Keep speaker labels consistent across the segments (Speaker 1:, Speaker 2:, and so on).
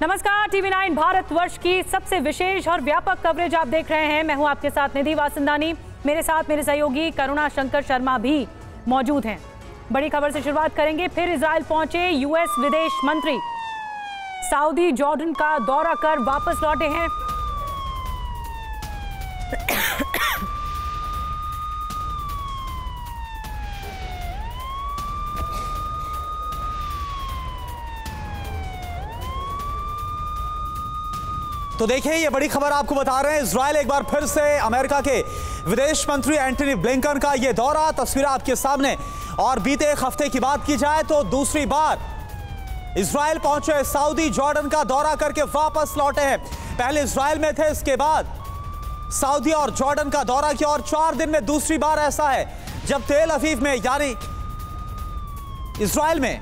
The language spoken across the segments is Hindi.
Speaker 1: नमस्कार, TV9 भारतवर्ष की सबसे विशेष और व्यापक कवरेज आप देख रहे हैं। मैं हूं आपके साथ निधि वासंदानी। मेरे साथ मेरे सहयोगी करुणा शंकर शर्मा भी मौजूद हैं। बड़ी खबर से शुरुआत करेंगे। फिर इजराइल पहुंचे यूएस विदेश मंत्री, सऊदी जॉर्डन का दौरा कर वापस लौटे हैं।
Speaker 2: तो देखिए, ये बड़ी खबर आपको बता रहे हैं। इजराइल एक बार फिर से अमेरिका के विदेश मंत्री एंटनी ब्लिंकन का ये दौरा, तस्वीरें आपके सामने। और बीते एक हफ्ते की बात की जाए तो दूसरी बार इजराइल पहुंचे, सऊदी जॉर्डन का दौरा करके वापस लौटे हैं। पहले इजराइल में थे, इसके बाद सऊदी और जॉर्डन का दौरा किया और 4 दिन में दूसरी बार ऐसा है जब तेल अवीव में यानी इजराइल में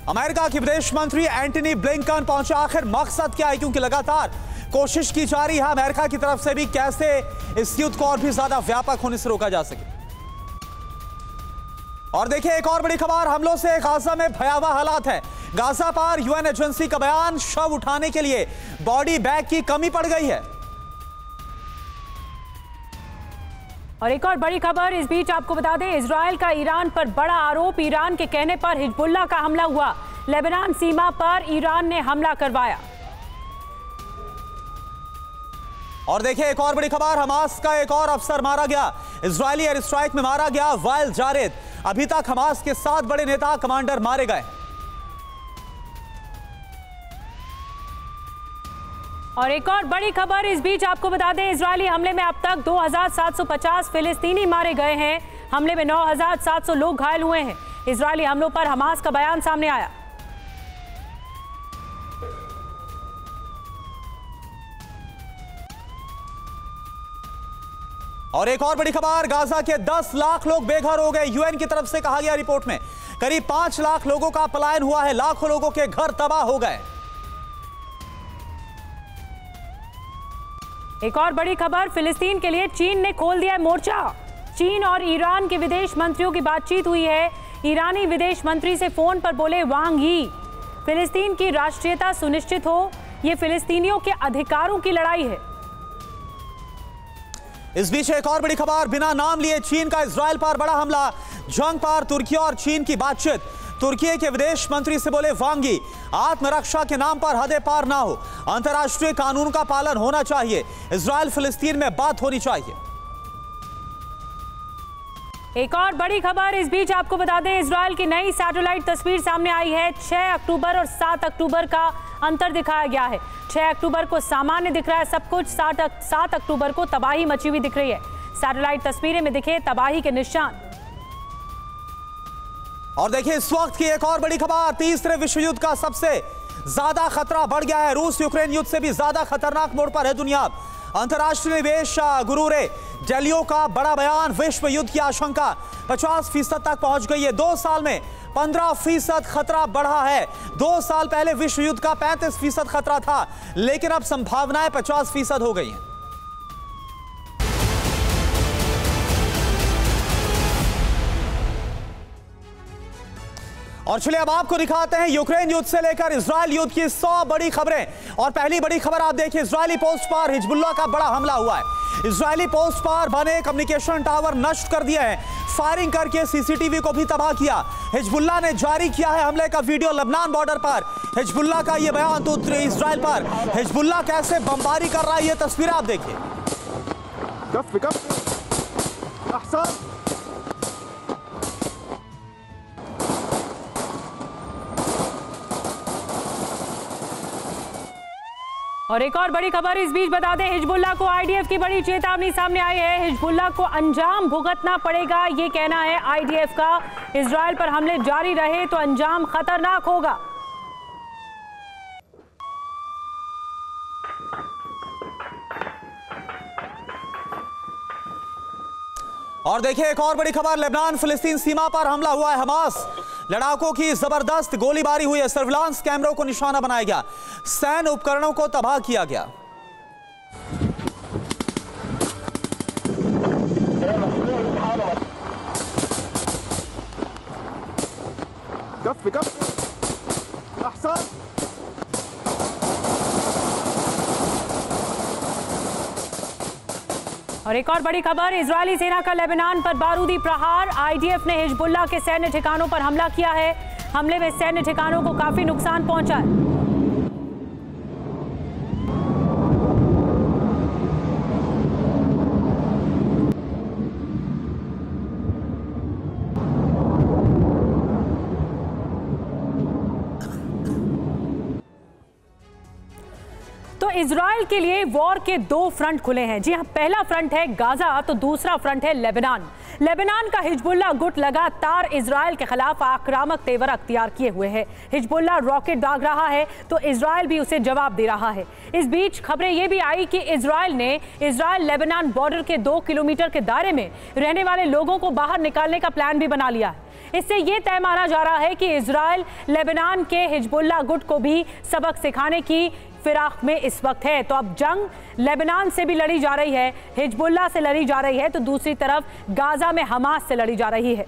Speaker 2: अमेरिका के विदेश मंत्री एंटनी ब्लिंकन पहुंचे। आखिर मकसद क्या है? क्योंकि लगातार कोशिश की जा रही है अमेरिका की तरफ से भी कैसे इस युद्ध को और भी ज्यादा व्यापक होने से रोका जा सके। और देखिए, एक और बड़ी खबर हमलों से गाजा में भयावह हालात है। गाजा पर यूएन एजेंसी का बयान, शव उठाने के लिए बॉडी बैग की कमी पड़ गई है।
Speaker 1: और एक और बड़ी खबर इस बीच आपको बता दें, इजराइल का ईरान पर बड़ा आरोप। ईरान के कहने पर हिजबुल्लाह का हमला हुआ। लेबनान सीमा पर ईरान ने हमला करवाया।
Speaker 2: और देखिए, एक और बड़ी खबर, हमास का एक और अफसर मारा गया। इजरायली एयर स्ट्राइक में मारा गया वाइल जारेद। अभी तक हमास के 7 बड़े नेता कमांडर मारे गए।
Speaker 1: और एक और बड़ी खबर इस बीच आपको बता दें, इजरायली हमले में अब तक 2750 फिलिस्तीनी मारे गए हैं। हमले में 9700 लोग घायल हुए हैं। इजरायली हमलों पर हमास का बयान सामने आया।
Speaker 2: और एक और बड़ी खबर, गाजा के 10 लाख लोग बेघर हो गए। यूएन की तरफ से कहा गया रिपोर्ट में करीब 5 लाख लोगों का पलायन हुआ है। लाखों लोगों के घर तबाह हो गए।
Speaker 1: एक और बड़ी खबर, फिलिस्तीन के लिए चीन ने खोल दिया है मोर्चा। चीन और ईरान के विदेश मंत्रियों की बातचीत हुई है। ईरानी विदेश मंत्री से फोन पर बोले वांग यी, फिलिस्तीन की राष्ट्रीयता सुनिश्चित हो, यह फिलिस्तीनियों के अधिकारों की लड़ाई है।
Speaker 2: इस बीच एक और बड़ी खबर, बिना नाम लिए चीन का इजराइल पर बड़ा हमला। जंग पर तुर्की और चीन की बातचीत। तुर्की के विदेश मंत्री से बोले वांग यी, आत्मरक्षा के नाम पर हदें पार ना हो, अंतर्राष्ट्रीय कानून का पालन होना चाहिए, इजराइल फिलिस्तीन में बात होनी चाहिए।
Speaker 1: एक और बड़ी खबर इस बीच आपको बता दें, इजराइल की नई सैटेलाइट तस्वीर सामने आई है। 6 अक्टूबर और 7 अक्टूबर का अंतर दिखाया गया है। 6 अक्टूबर को सामान्य दिख रहा है सब कुछ, 7 अक्टूबर को तबाही मची हुई दिख रही है। सैटेलाइट तस्वीरें में दिखे तबाही के निशान।
Speaker 2: और देखिए, इस वक्त की एक और बड़ी खबर, तीसरे विश्व युद्ध का सबसे ज्यादा खतरा बढ़ गया है। रूस यूक्रेन युद्ध से भी ज्यादा खतरनाक मोड़ पर है दुनिया। अंतर्राष्ट्रीय निवेश गुरु रे डेलियो का बड़ा बयान, विश्व युद्ध की आशंका 50% तक पहुंच गई है। 2 साल में 15% खतरा बढ़ा है। 2 साल पहले विश्व युद्ध का 35% खतरा था, लेकिन अब संभावनाएं 50% हो गई हैं। और चलिए अब आपको दिखाते हैं यूक्रेन युद्ध से लेकर इजराइल युद्ध की 100 बड़ी खबरें। और पहली बड़ी खबर आप देखिए, इजरायली पोस्ट पर हिजबुल्लाह का बड़ा हमला हुआ है। इजरायली पोस्ट पर बने कम्युनिकेशन टावर नष्ट कर दिए हैं। फायरिंग करके सीसीटीवी को भी तबाह किया। हिजबुल्लाह ने जारी किया है हमले का वीडियो लेबनान बॉर्डर पर। हिजबुल्लाह का यह बयान तो इजराइल पर हिजबुल्लाह कैसे बमबारी कर रहा है, ये तस्वीरें आप देखिए।
Speaker 1: और एक और बड़ी खबर इस बीच बता दें, हिजबुल्लाह को आईडीएफ की बड़ी चेतावनी सामने आई है। हिजबुल्लाह को अंजाम भुगतना पड़ेगा, ये कहना है आईडीएफ का। इजराइल पर हमले जारी रहे तो अंजाम खतरनाक होगा।
Speaker 2: और देखिए, एक और बड़ी खबर, लेबनान फिलिस्तीन सीमा पर हमला हुआ है। हमास लड़ाकों की जबरदस्त गोलीबारी हुई है। सर्विलांस कैमरों को निशाना बनाया गया। सैन्य उपकरणों को तबाह किया गया।
Speaker 1: और एक और बड़ी खबर, इजरायली सेना का लेबनान पर बारूदी प्रहार। आईडीएफ ने हिजबुल्लाह के सैन्य ठिकानों पर हमला किया है। हमले में सैन्य ठिकानों को काफी नुकसान पहुंचा है। तो इजराइल के लिए वॉर के 2 फ्रंट खुले हैं। जी हां, पहला फ्रंट है गाजा, तो दूसरा फ्रंट है लेबनान। लेबनान का हिजबुल्लाह गुट लगातार इजराइल के खिलाफ आक्रामक तेवर अख्तियार किए हुए है। हिजबुल्लाह रॉकेट दाग रहा है तो इजराइल भी उसे जवाब दे रहा है। इस बीच खबरें यह भी आई कि इजराइल लेबनान बॉर्डर के 2 किलोमीटर के दायरे में रहने वाले लोगों को बाहर निकालने का प्लान भी बना लिया है। इससे यह तय माना जा रहा है कि इजराइल लेबनान के हिजबुल्लाह गुट को भी सबक सिखाने की फिराक में इस वक्त है। तो अब जंग लेबनान से भी लड़ी जा रही है, हिजबुल्लाह से लड़ी जा रही है, तो दूसरी तरफ गाजा में हमास से लड़ी जा रही है।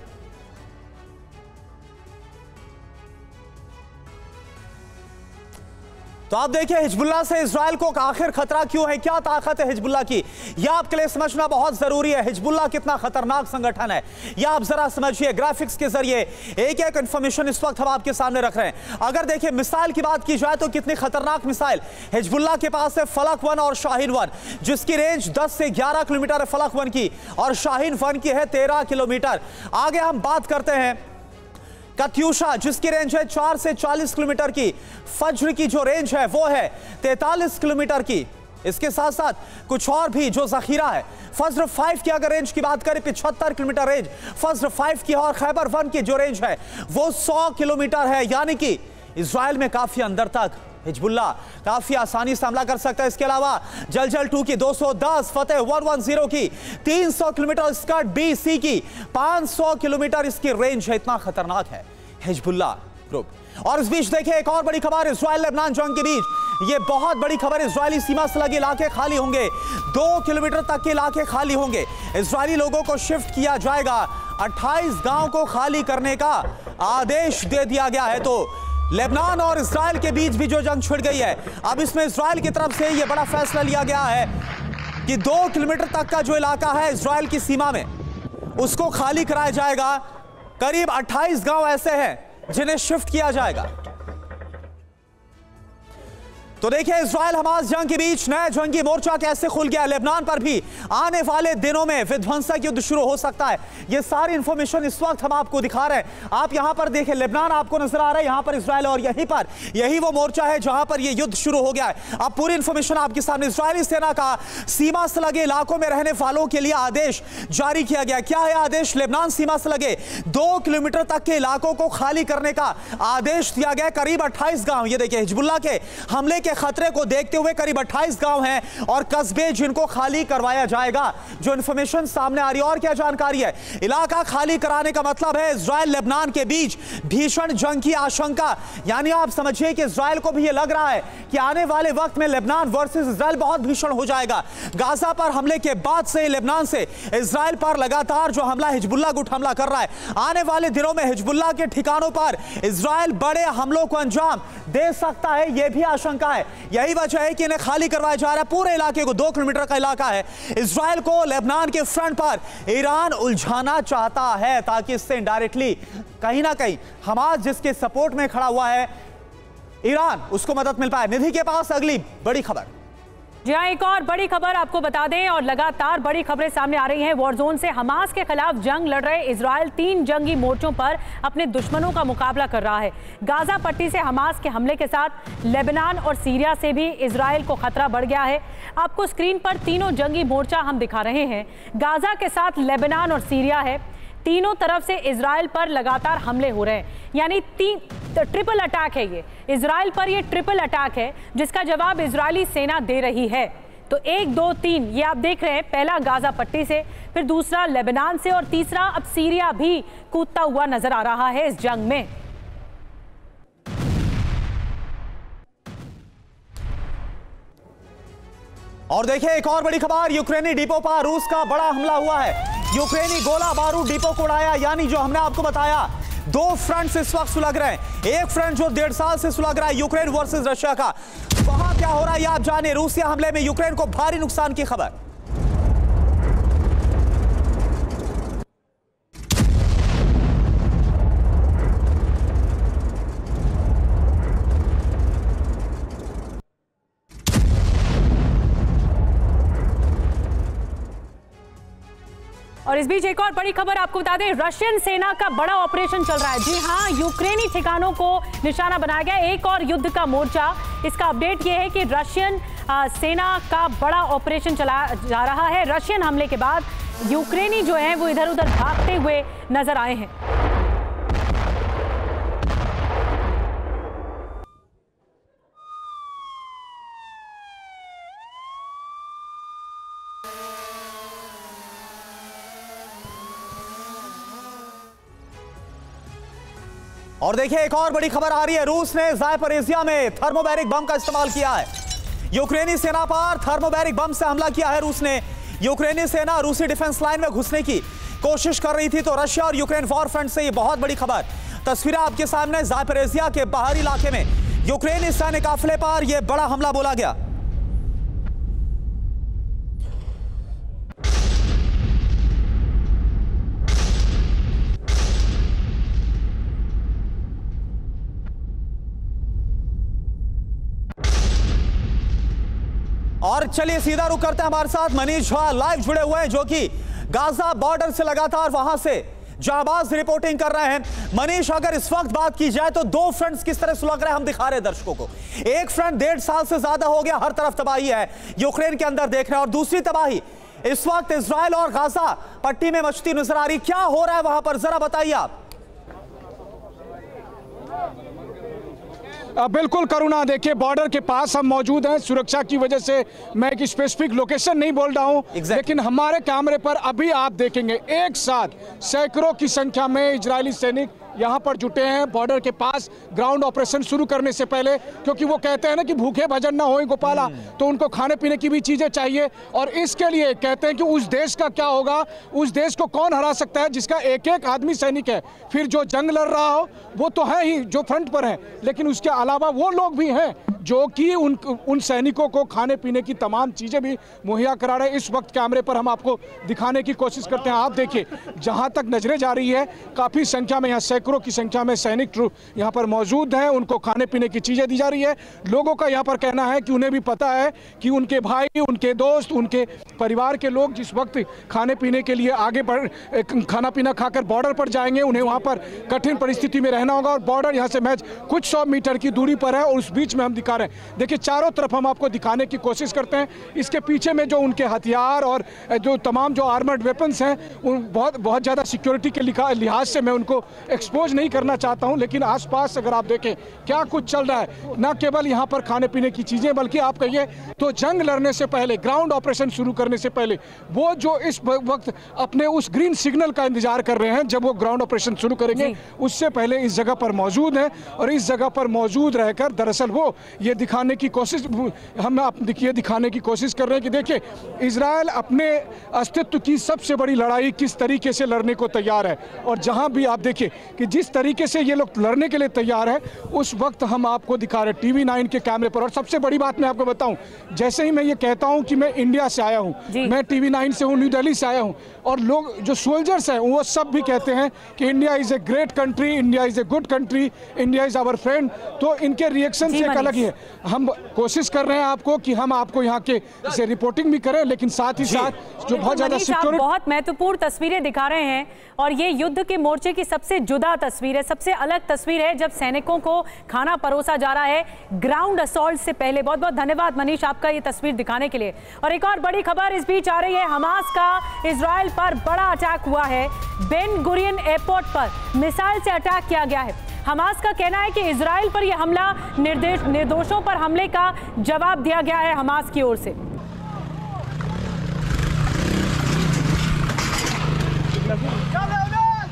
Speaker 2: तो आप देखिए हिजबुल्लाह से इजराइल को आखिर खतरा क्यों है, क्या ताकत है हिजबुल्लाह की, यह आपके लिए समझना बहुत जरूरी है। हिजबुल्लाह कितना खतरनाक संगठन है यह आप जरा समझिए। ग्राफिक्स के जरिए एक एक इंफॉर्मेशन इस वक्त हम आपके सामने रख रहे हैं। अगर देखिए मिसाइल की बात की जाए तो कितनी खतरनाक मिसाइल हिजबुल्लाह के पास है। फलक 1 और शाहीन 1 जिसकी रेंज 10 से 11 किलोमीटर है फलक 1 की, और शाहीन 1 की है 13 किलोमीटर। आगे हम बात करते हैं कत्यूशा जिसकी रेंज है 4 से 40 किलोमीटर की। फज्र की जो रेंज है वो है 43 किलोमीटर की। इसके साथ साथ कुछ और भी जो जखीरा है। फज्र 5 की अगर रेंज की बात करें 75 किलोमीटर रेंज फज्र 5 की, और खैबर 1 की जो रेंज है वो 100 किलोमीटर है। यानी कि इजराइल में काफी अंदर तक हिजबुल्लाह काफी आसानी से हमला कर सकता है। इसके अलावा जलजल 2 की 210, फतेह 110 की 300 किलोमीटर, स्कर्ट BC की 500 किलोमीटर इसकी रेंज है। इतना खतरनाक है हिजबुल्लाह ग्रुप। और इस बीच देखिए एक और बड़ी खबर इजराइल लेबनान जंग के बीच, ये बहुत बड़ी खबर। इजरायली सीमा से लगे इलाके खाली होंगे, 2 किलोमीटर तक के इलाके खाली होंगे। इजरायली लोगों को शिफ्ट किया जाएगा। 28 गांव को खाली करने का आदेश दे दिया गया है। तो लेबनान और इजराइल के बीच भी जो जंग छिड़ गई है, अब इसमें इजराइल की तरफ से यह बड़ा फैसला लिया गया है कि 2 किलोमीटर तक का जो इलाका है इजराइल की सीमा में उसको खाली कराया जाएगा। करीब 28 गांव ऐसे हैं जिन्हें शिफ्ट किया जाएगा। तो देखिए इजराइल हमास जंग के बीच नया जंगी मोर्चा कैसे खुल गया। लेबनान पर भी आने वाले दिनों में विध्वंसक युद्ध शुरू हो सकता है। ये सारी इंफॉर्मेशन इस वक्त हम आपको दिखा रहे हैं। आप यहां पर देखें, लेबनान आपको नजर आ रहा है, यहां पर इजराइल, और यही वो मोर्चा है जहां पर ये युद्ध शुरू हो गया है। अब पूरी इंफॉर्मेशन आपके सामने। इजरायली सेना का सीमा से लगे इलाकों में रहने वालों के लिए आदेश जारी किया गया। क्या है आदेश? लेबनान सीमा से लगे 2 किलोमीटर तक के इलाकों को खाली करने का आदेश दिया गया। करीब 28 गांव, ये देखिए हिजबुल्लाह के हमले के खतरे को देखते हुए करीब 28 गांव हैं और कस्बे जिनको खाली करवाया जाएगा। जो इंफॉर्मेशन सामने आ रही है, और क्या जानकारी है, इलाका खाली कराने का मतलब है इजराइल लेबनान के बीच भीषण जंग की आशंका। यानी आप समझिए कि इजराइल को भी यह लग रहा है कि आने वाले वक्त में लेबनान वर्सेस इजराइल बहुत भीषण हो जाएगा। गाजा पर हमले के बाद से लेबनान से इजराइल पर लगातार जो हमला हिजबुल्लाह गुट हमला कर रहा है, आने वाले दिनों में हिजबुल्लाह के ठिकानों पर इजराइल बड़े हमलों को अंजाम दे सकता है, यह भी आशंका है। यही वजह है कि इन्हें खाली करवाया जा रहा है पूरे इलाके को। 2 किलोमीटर का इलाका है। इजराइल को लेबनान के फ्रंट पर ईरान उलझाना चाहता है ताकि इससे इनडायरेक्टली कहीं ना कहीं हमास जिसके सपोर्ट में खड़ा हुआ है ईरान, उसको मदद मिल पाए। निधि के पास अगली बड़ी खबर।
Speaker 1: जी हाँ, एक और बड़ी खबर आपको बता दें, और लगातार बड़ी खबरें सामने आ रही हैं। वॉर जोन से हमास के खिलाफ जंग लड़ रहे इजराइल 3 जंगी मोर्चों पर अपने दुश्मनों का मुकाबला कर रहा है। गाजा पट्टी से हमास के हमले के साथ लेबनान और सीरिया से भी इजराइल को खतरा बढ़ गया है। आपको स्क्रीन पर तीनों जंगी मोर्चा हम दिखा रहे हैं। गाजा के साथ लेबनान और सीरिया है। तीनों तरफ से इजराइल पर लगातार हमले हो रहे हैं। यानी ट्रिपल अटैक है ये इजराइल पर, ये ट्रिपल अटैक है जिसका जवाब इजरायली सेना दे रही है। तो 1, 2, 3 ये आप देख रहे हैं। पहला गाजा पट्टी से, फिर दूसरा लेबनान से, और तीसरा अब सीरिया भी कूदता हुआ नजर आ रहा है इस जंग में।
Speaker 2: और देखिए एक और बड़ी खबर, यूक्रेनी डिपो पर रूस का बड़ा हमला हुआ है। यूक्रेनी गोला बारूद डिपो को उड़ाया। यानी जो हमने आपको बताया 2 फ्रंट से इस वक्त सुलग रहे हैं। एक फ्रंट जो 1.5 साल से सुलग रहा है यूक्रेन वर्सेस रशिया का, वहां क्या हो रहा है ये आप जाने। रूसिया हमले में यूक्रेन को भारी नुकसान की खबर।
Speaker 1: और इस बीच एक और बड़ी खबर आपको बता दें, रशियन सेना का बड़ा ऑपरेशन चल रहा है। जी हां, यूक्रेनी ठिकानों को निशाना बनाया गया, एक और युद्ध का मोर्चा। इसका अपडेट यह है कि रशियन सेना का बड़ा ऑपरेशन चला जा रहा है। रशियन हमले के बाद यूक्रेनी जो है वो इधर उधर भागते हुए नजर आए हैं।
Speaker 2: और देखिए एक और बड़ी खबर आ रही है, रूस ने ज़ापोरिज़िया में थर्मोबैरिक बम का इस्तेमाल किया है। यूक्रेनी सेना पर थर्मोबैरिक बम से हमला किया है रूस ने। यूक्रेनी सेना रूसी डिफेंस लाइन में घुसने की कोशिश कर रही थी, तो रशिया और यूक्रेन वॉर फ्रंट से ये बहुत बड़ी खबर। तस्वीरें आपके सामने, ज़ापोरिज़िया के बाहरी इलाके में यूक्रेनी सैन्य काफिले पर यह बड़ा हमला बोला गया। और चलिए सीधा रुक करते हैं, हमारे साथ मनीष झा लाइव जुड़े हुए हैं जो कि गाजा बॉर्डर से लगातार वहां से जाबाज रिपोर्टिंग कर रहे हैं। मनीष, अगर इस वक्त बात की जाए तो दो फ्रंट्स किस तरह सुलग रहे हैं हम दिखा रहे हैं दर्शकों को। एक फ्रंट 1.5 साल से ज्यादा हो गया, हर तरफ तबाही है यूक्रेन के अंदर देख रहे हैं, और दूसरी तबाही इस वक्त इजराइल और गाजा पट्टी में मचती नजर आ रही। क्या हो रहा है वहां पर, जरा बताइए आप।
Speaker 3: बिल्कुल करुणा, देखिए बॉर्डर के पास हम मौजूद हैं। सुरक्षा की वजह से मैं एक स्पेसिफिक लोकेशन नहीं बोल रहा हूं, लेकिन हमारे कैमरे पर अभी आप देखेंगे एक साथ सैकड़ों की संख्या में इजरायली सैनिक यहाँ पर जुटे हैं बॉर्डर के पास ग्राउंड ऑपरेशन शुरू करने से पहले, क्योंकि वो कहते हैं ना कि भूखे भजन ना होए गोपाला, तो उनको खाने पीने की भी चीज़ें चाहिए। और इसके लिए कहते हैं कि उस देश का क्या होगा, उस देश को कौन हरा सकता है जिसका एक एक आदमी सैनिक है। फिर जो जंग लड़ रहा हो वो तो है ही जो फ्रंट पर है, लेकिन उसके अलावा वो लोग भी हैं जो कि उन सैनिकों को खाने पीने की तमाम चीज़ें भी मुहैया करा रहे हैं। इस वक्त कैमरे पर हम आपको दिखाने की कोशिश करते हैं। आप देखिए जहां तक नजरें जा रही है काफ़ी संख्या में, यहाँ सैकड़ों की संख्या में सैनिक ट्रूप यहाँ पर मौजूद हैं, उनको खाने पीने की चीज़ें दी जा रही है। लोगों का यहाँ पर कहना है कि उन्हें भी पता है कि उनके भाई, उनके दोस्त, उनके परिवार के लोग जिस वक्त खाने पीने के लिए आगे बढ़ खाना पीना खाकर बॉर्डर पर जाएंगे, उन्हें वहाँ पर कठिन परिस्थिति में रहना होगा। और बॉर्डर यहाँ से महज कुछ 100 मीटर की दूरी पर है और उस बीच में हम दिखा रहे हैं। देखिए चारों तरफ हम आपको दिखाने की कोशिश करते हैं। इसके पीछे में जो उनके हथियार और जो तमाम जो आर्मर्ड वेपन्स हैं, उन बहुत ज़्यादा सिक्योरिटी के लिहाज से मैं उनको एक्सपोज नहीं करना चाहता हूं, लेकिन आसपास अगर आप देखें क्या कुछ चल रहा है, न केवल यहाँ पर खाने पीने की चीज़ें, बल्कि आप कहिए तो जंग लड़ने से पहले, ग्राउंड ऑपरेशन शुरू करने से पहले वो जो इस वक्त अपने उस ग्रीन सिग्नल का इंतजार कर रहे हैं जब वो ग्राउंड ऑपरेशन शुरू करेंगे, उससे पहले इस जगह पर मौजूद हैं। और इस जगह पर मौजूद रहकर दरअसल वो ये दिखाने की कोशिश दिखाने की कोशिश कर रहे हैं कि देखिए इजराइल अपने अस्तित्व की सबसे बड़ी लड़ाई किस तरीके से लड़ने को तैयार है। और जहां भी आप देखिए कि जिस तरीके से ये लोग लड़ने के लिए तैयार है, उस वक्त हम आपको दिखा रहे टीवी 9 के कैमरे पर। और सबसे बड़ी बात मैं आपको बताऊं, जैसे ही मैं ये कहता हूं कि मैं इंडिया से आया हूं, मैं टीवी 9 से हूं, न्यू दिल्ली से आया हूं, और लोग जो सोल्जर्स हैं वो सब भी कहते हैं कि India is a great country, India is a good country, India is our friend. तो इनके रिएक्शन से एक अलग ही है। हम कोशिश कर रहे हैं आपको कि हम आपको यहाँ के से रिपोर्टिंग भी करें, लेकिन साथ ही साथ जो बहुत ज्यादा सिक्योरिटी,
Speaker 1: बहुत महत्वपूर्ण तस्वीरें दिखा रहे हैं। और ये युद्ध के मोर्चे की सबसे जुदा तस्वीर है, सबसे अलग तस्वीर है जब सैनिकों को खाना परोसा जा रहा है ग्राउंड असॉल्ट से पहले। बहुत बहुत धन्यवाद मनीष आपका ये तस्वीर दिखाने के लिए। और एक और बड़ी खबर इस बीच आ रही है, हमास का इजराइल पर बड़ा अटैक हुआ है। बेन गुरियन एयरपोर्ट पर मिसाइल से अटैक किया गया है। हमास का कहना है कि इजराइल पर यह हमला निर्दोषों पर हमले का जवाब दिया गया है हमास की ओर से।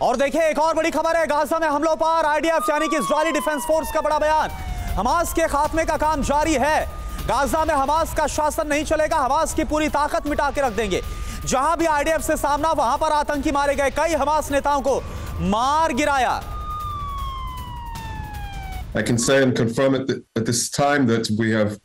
Speaker 2: और देखिए एक और बड़ी खबर है, गाजा में हमलों पर आईडीएफ यानी कि इजरायली डिफेंस फोर्स का बड़ा बयान। हमास के खात्मे का काम जारी है। गाजा में हमास का शासन नहीं चलेगा, हमास की पूरी ताकत मिटा के रख देंगे। जहां भी आईडीएफ से सामना, वहां पर आतंकी मारे गए, कई हमास नेताओं को मार गिराया।
Speaker 4: I can say and confirm at this time that we have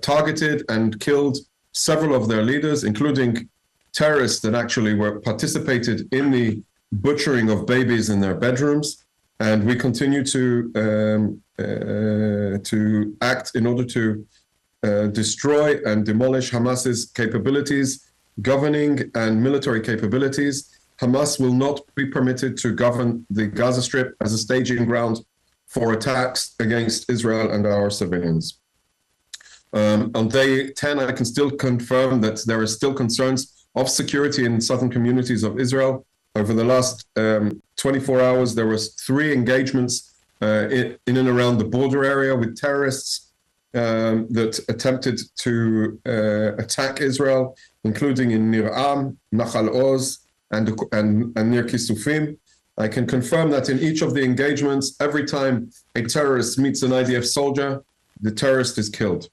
Speaker 4: targeted and killed several of their leaders, including terrorists that actually participated in the butchering of babies in their bedrooms. And we continue to act in order to destroy and demolish Hamas's capabilities, governing and military capabilities. Hamas will not be permitted to govern the Gaza Strip as a staging ground for attacks against Israel and our civilians. On day 10, I can still confirm that there are still concerns of security in southern communities of Israel. Over the last 24 hours, there was 3 engagements in and around the border area with terrorists that attempted to attack Israel, including in Nir Am, Nachal Oz, and near Kisufim. I can confirm that in each of the engagements, every time a terrorist meets an IDF soldier, the terrorist is killed.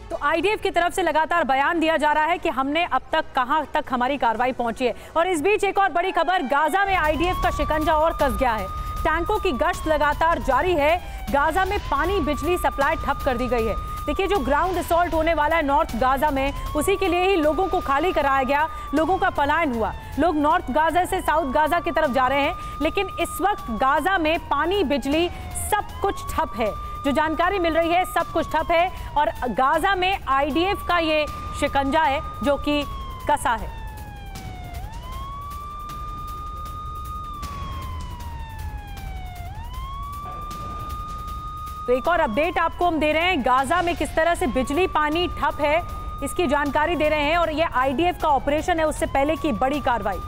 Speaker 1: तो आईडीएफ की तरफ से लगातार बयान दिया जा रहा है कि हमने अब तक कहां तक हमारी कार्रवाई पहुंची है। और इस बीच एक और बड़ी खबर, गाजा में आईडीएफ का शिकंजा और कस गया है। टैंकों की गश्त लगातार जारी है। गाजा में पानी बिजली सप्लाई ठप कर दी गई है। देखिए, जो ग्राउंड असॉल्ट होने वाला है नॉर्थ गाजा में, उसी के लिए ही लोगों को खाली कराया गया, लोगों का पलायन हुआ। लोग नॉर्थ गाजा से साउथ गाजा की तरफ जा रहे हैं, लेकिन इस वक्त गाजा में पानी बिजली सब कुछ ठप है। जो जानकारी मिल रही है, सब कुछ ठप है और गाजा में आईडीएफ का ये शिकंजा है जो कि कसा है। तो एक और अपडेट आपको हम दे रहे हैं, गाजा में किस तरह से बिजली पानी ठप है इसकी जानकारी दे रहे हैं और ये आईडीएफ का ऑपरेशन है, उससे पहले की बड़ी कार्रवाई।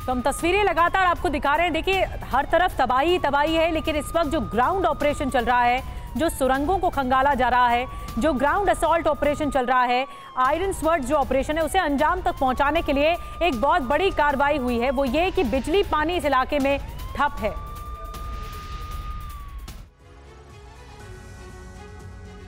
Speaker 1: तो हम तस्वीरें लगातार आपको दिखा रहे हैं। देखिए, हर तरफ तबाही तबाही है, लेकिन इस वक्त जो ग्राउंड ऑपरेशन चल रहा है, जो सुरंगों को खंगाला जा रहा है, जो ग्राउंड असॉल्ट ऑपरेशन चल रहा है, आयरन स्वर्ड जो ऑपरेशन है उसे अंजाम तक पहुंचाने के लिए एक बहुत बड़ी कार्रवाई हुई है। वो ये कि बिजली पानी इस इलाके में ठप है।